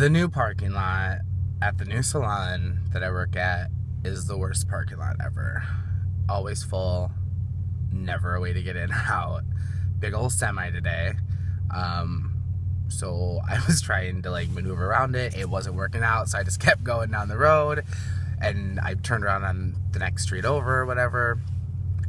The new parking lot at the new salon that I work at is the worst parking lot ever. Always full, never a way to get in or out. Big old semi today. So I was trying to maneuver around it. It wasn't working out, so I just kept going down the road. And I turned around on the next street over or whatever.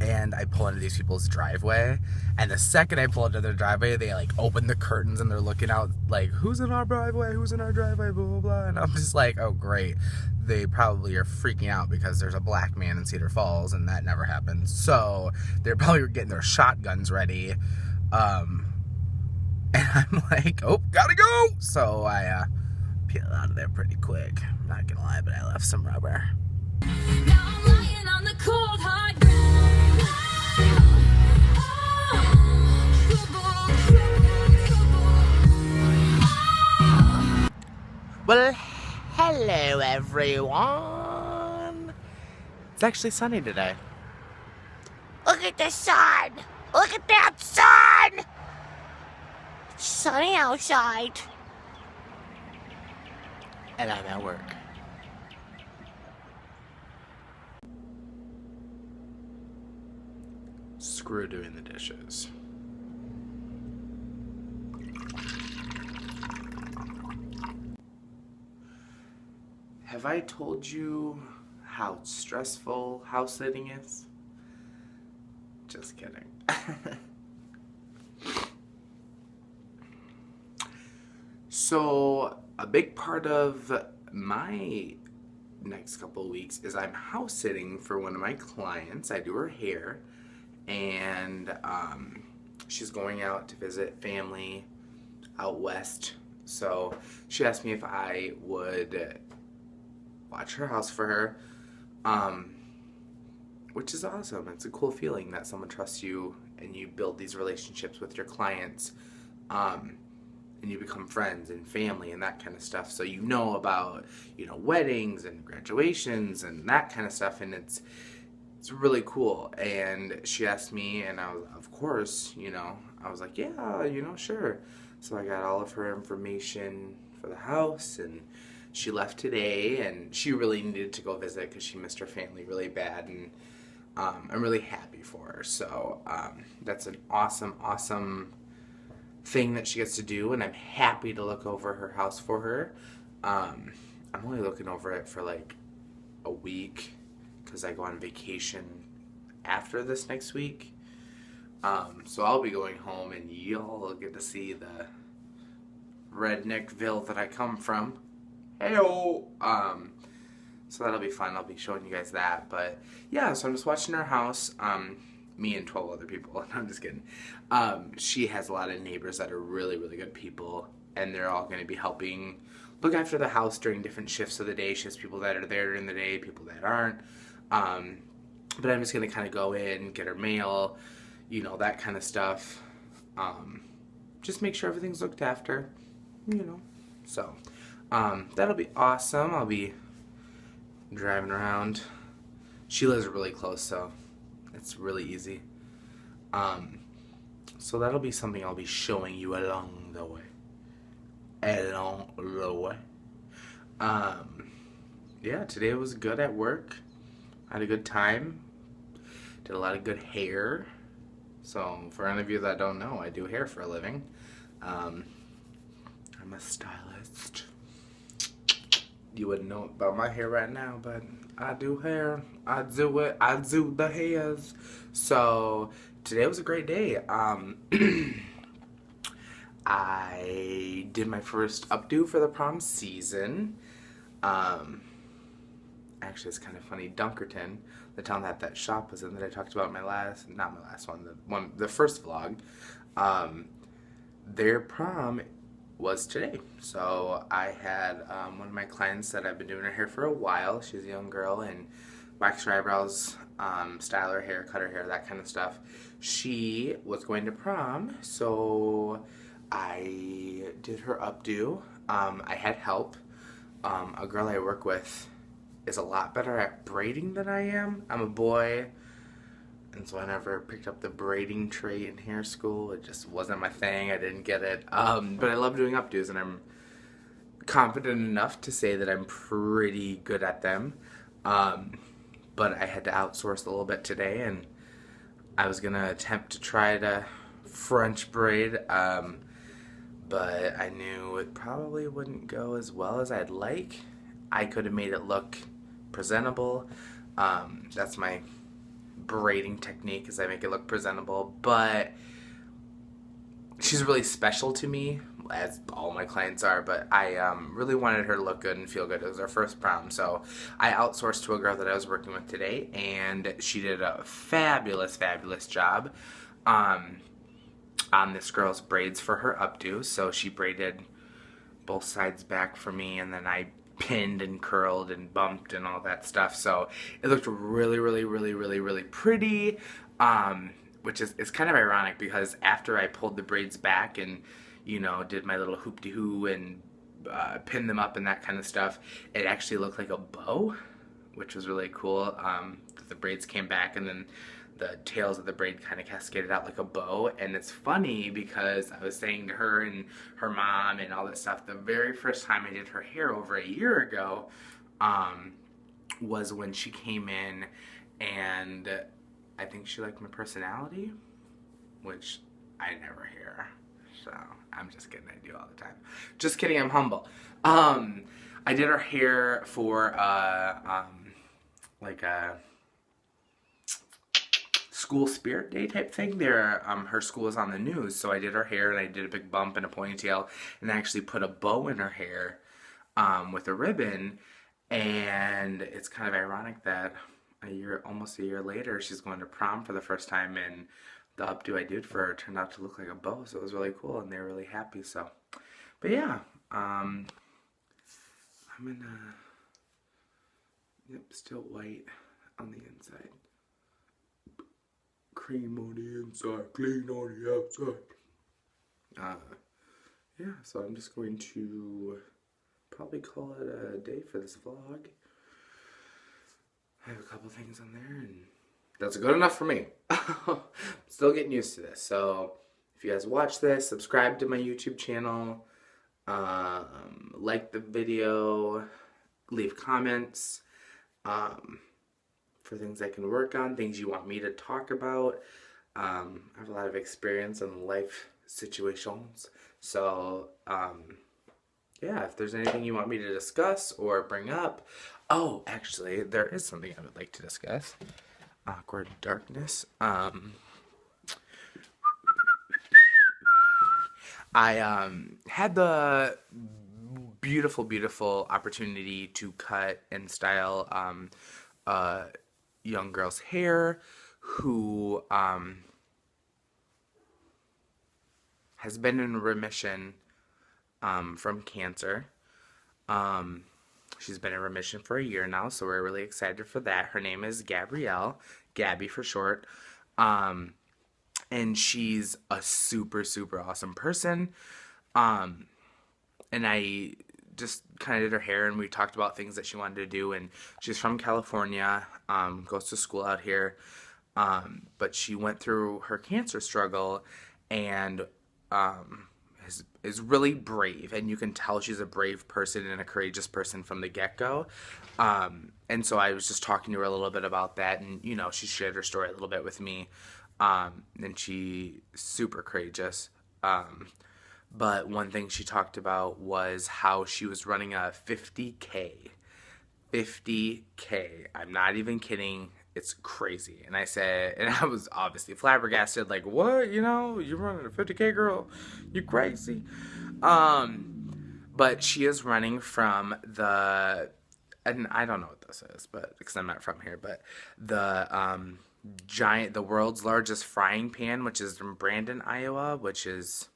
And I pull into these people's driveway, and the second I pull into their driveway, they open the curtains and they're looking out who's in our driveway, blah blah blah, and I'm just like, oh great, they probably are freaking out because there's a black man in Cedar Falls and that never happens, so they're probably getting their shotguns ready, and I'm like, oh, gotta go, so I peel out of there pretty quick. I'm not gonna lie, but I left some rubber. Now I'm lying on the cold hard ground. Well, hello everyone. It's actually sunny today. Look at the sun! Look at that sun! It's sunny outside. And I'm at work. Screw doing the dishes. Have I told you how stressful house sitting is? Just kidding. So, a big part of my next couple of weeks is I'm house sitting for one of my clients. I do her hair, and she's going out to visit family out west. So she asked me if I would watch her house for her, which is awesome. It's a cool feeling that someone trusts you and you build these relationships with your clients, and you become friends and family and that kind of stuff. So you know about, weddings and graduations and that kind of stuff, and it's really cool. And she asked me, and I was, of course, I was like, yeah, sure. So I got all of her information for the house, and she left today, and she really needed to go visit because she missed her family really bad, and I'm really happy for her. So that's an awesome thing that she gets to do, and I'm happy to look over her house for her. I'm only looking over it for a week because I go on vacation after this next week. So I'll be going home, and y'all get to see the redneckville that I come from. Heyo! So that'll be fun. I'll be showing you guys that. But yeah, so I'm just watching her house. Me and 12 other people. No, I'm just kidding. She has a lot of neighbors that are really, really good people, and they're all going to be helping look after the house during different shifts of the day. She has people that are there during the day, people that aren't. But I'm just going to kind of go in, get her mail, that kind of stuff. Just make sure everything's looked after, So, that'll be awesome. I'll be driving around. She lives really close, so it's really easy. So that'll be something I'll be showing you along the way. Yeah, today was good at work. I had a good time. Did a lot of good hair. So for any of you that don't know, I do hair for a living. I'm a stylist. You wouldn't know about my hair right now, but I do hair. I do it. I do the hairs. So today was a great day. I did my first updo for the prom season. Actually, it's kind of funny. Dunkerton, the town that shop was in that I talked about in the first vlog. Their prom was today. So I had one of my clients that I've been doing her hair for a while. She's a young girl, and wax her eyebrows, style her hair, cut her hair, that kind of stuff. She was going to prom, so I did her updo. I had help. A girl I work with is a lot better at braiding than I am. I'm a boy, and so I never picked up the braiding trait in hair school. It just wasn't my thing. I didn't get it. But I love doing updos, and I'm confident enough to say that I'm pretty good at them. But I had to outsource a little bit today, and I was gonna attempt to try to French braid, but I knew it probably wouldn't go as well as I'd like. I could have made it look presentable. That's my braiding technique, is I make it look presentable, but she's really special to me, as all my clients are, but I really wanted her to look good and feel good. It was her first prom, so I outsourced to a girl that I was working with today, and she did a fabulous, fabulous job on this girl's braids for her updo. So she braided both sides back for me, and then I pinned and curled and bumped and all that stuff. So it looked really, really, really, really, really pretty, which is it's kind of ironic because after I pulled the braids back and, you know, did my little hoop-de-hoo and pinned them up and that kind of stuff, it actually looked like a bow, which was really cool. The braids came back and then the tails of the braid kind of cascaded out like a bow. And it's funny because I was saying to her and her mom and all that stuff, the very first time I did her hair over a year ago was when she came in, and I think she liked my personality, which I never hear. So I'm just kidding, I do all the time. Just kidding, I'm humble. I did her hair for like a school spirit day type thing. There, her school was on the news, so I did her hair and I did a big bump and a ponytail, and I actually put a bow in her hair with a ribbon. And it's kind of ironic that almost a year later, she's going to prom for the first time, and the updo I did for her turned out to look like a bow, so it was really cool, and they were really happy. So, but yeah, I'm in still white on the inside, cream on the inside, clean on the outside. Yeah, so I'm just going to probably call it a day for this vlog. I have a couple things on there, and that's good enough for me. Still getting used to this. So if you guys watch this, subscribe to my YouTube channel, like the video, leave comments for things I can work on, things you want me to talk about. I have a lot of experience in life situations, so yeah, if there's anything you want me to discuss or bring up. Oh, actually, there is something I would like to discuss. Awkward darkness. I had the beautiful, beautiful opportunity to cut and style a young girl's hair who has been in remission from cancer. She's been in remission for a year now, so we're really excited for that. Her name is Gabrielle, Gabby for short. And she's a super, super awesome person. And I just kind of did her hair, and we talked about things that she wanted to do. And she's from California, goes to school out here. But she went through her cancer struggle, and is really brave, and you can tell she's a brave person and a courageous person from the get-go. And so I was just talking to her a little bit about that, and you know, she shared her story a little bit with me, and she's super courageous. But one thing she talked about was how she was running a 50K. I'm not even kidding. It's crazy. And I said, and I was obviously flabbergasted, like, what? You know, you're running a 50K, girl? You crazy? But she is running from and I don't know what this is, but because I'm not from here, but the world's largest frying pan, which is in Brandon, Iowa, which is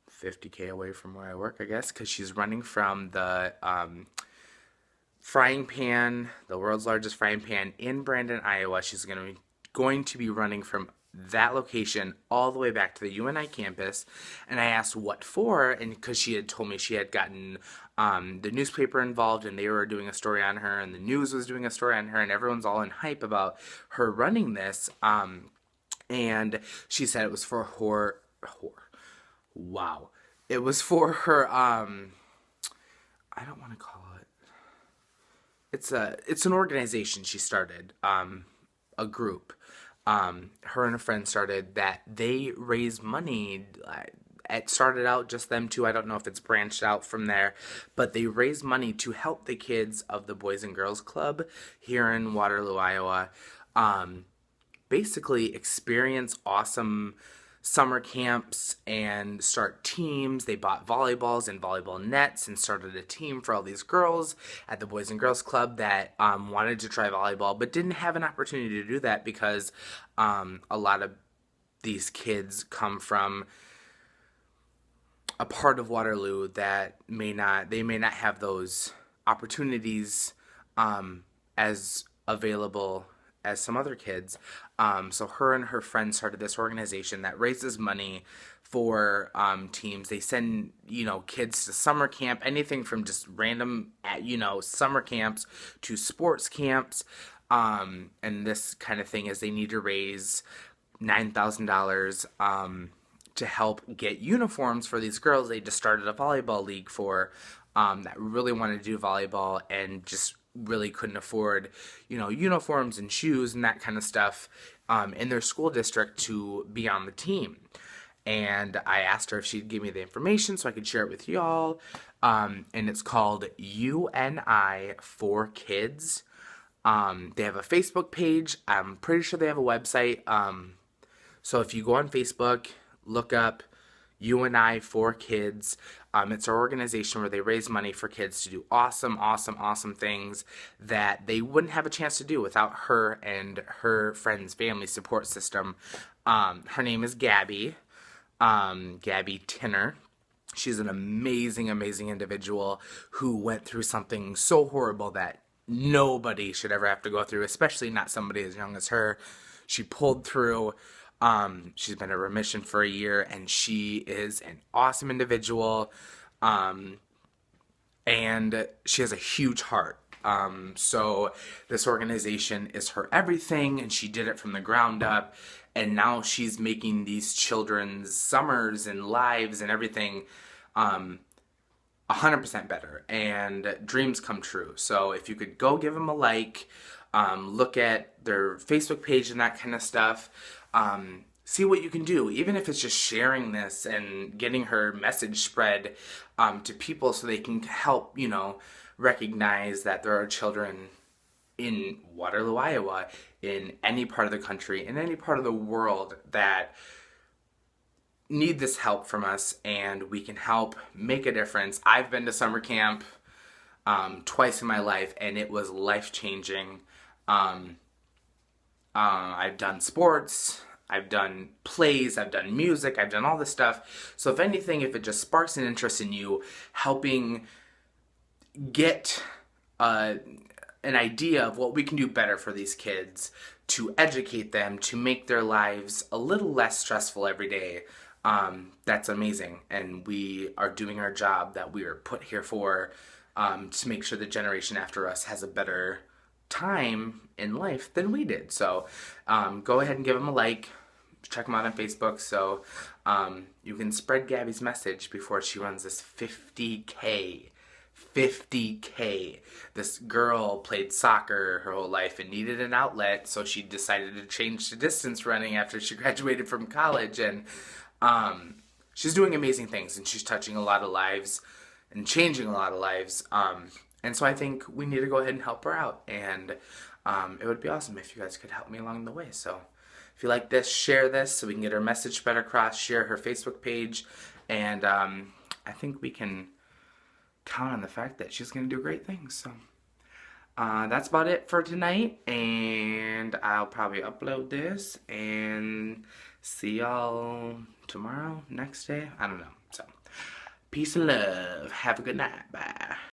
50K away from where I work, I guess, because she's running from the frying pan, the world's largest frying pan in Brandon, Iowa. She's going to be running from that location all the way back to the UNI campus. And I asked what for, and because she had told me she had gotten the newspaper involved, and they were doing a story on her, and the news was doing a story on her, and everyone's all in hype about her running this. And she said it was for Wow. It was for her I don't want to call it. It's an organization she started, a group. Her and a friend started that they raise money. It started out just them two. I don't know if it's branched out from there, but they raise money to help the kids of the Boys and Girls Club here in Waterloo, Iowa. Basically experience awesome summer camps and start teams. They bought volleyballs and volleyball nets and started a team for all these girls at the Boys and Girls Club that wanted to try volleyball but didn't have an opportunity to do that because a lot of these kids come from a part of Waterloo that may not have those opportunities as available as some other kids. So her and her friends started this organization that raises money for teams. They send, kids to summer camp, anything from just random, summer camps to sports camps. And this kind of thing is they need to raise $9,000 to help get uniforms for these girls. They just started a volleyball league for that really wanted to do volleyball and just really couldn't afford, uniforms and shoes and that kind of stuff in their school district to be on the team. And I asked her if she'd give me the information so I could share it with y'all. And it's called UNI for Kids. They have a Facebook page. I'm pretty sure they have a website. So if you go on Facebook, look up UNI for Kids. It's an organization where they raise money for kids to do awesome, awesome, awesome things that they wouldn't have a chance to do without her and her friends' family support system. Her name is Gabby, Gabby Tinner. She's an amazing, amazing individual who went through something so horrible that nobody should ever have to go through, especially not somebody as young as her. She pulled through. She's been in remission for a year, and she is an awesome individual, and she has a huge heart. So this organization is her everything, and she did it from the ground up, and now she's making these children's summers and lives and everything 100% better, and dreams come true. So if you could go give them a like, look at their Facebook page and that kind of stuff. See what you can do, even if it's just sharing this and getting her message spread to people so they can help, recognize that there are children in Waterloo, Iowa, in any part of the country, in any part of the world that need this help from us, and we can help make a difference. I've been to summer camp twice in my life, and it was life-changing. I've done sports, I've done plays, I've done music, I've done all this stuff. So if anything, if it just sparks an interest in you, helping get an idea of what we can do better for these kids, to educate them, to make their lives a little less stressful every day, that's amazing. And we are doing our job that we are put here for, to make sure the generation after us has a better time in life than we did. So go ahead and give them a like, check them out on Facebook, so you can spread Gabby's message before she runs this 50K. This girl played soccer her whole life and needed an outlet, so she decided to change to distance running after she graduated from college, and she's doing amazing things, and she's touching a lot of lives and changing a lot of lives. And so I think we need to go ahead and help her out, and it would be awesome if you guys could help me along the way. So if you like this, share this so we can get her message spread across, share her Facebook page, and I think we can count on the fact that she's going to do great things. So that's about it for tonight, and I'll probably upload this and see y'all tomorrow, next day, I don't know. So peace and love. Have a good night. Bye.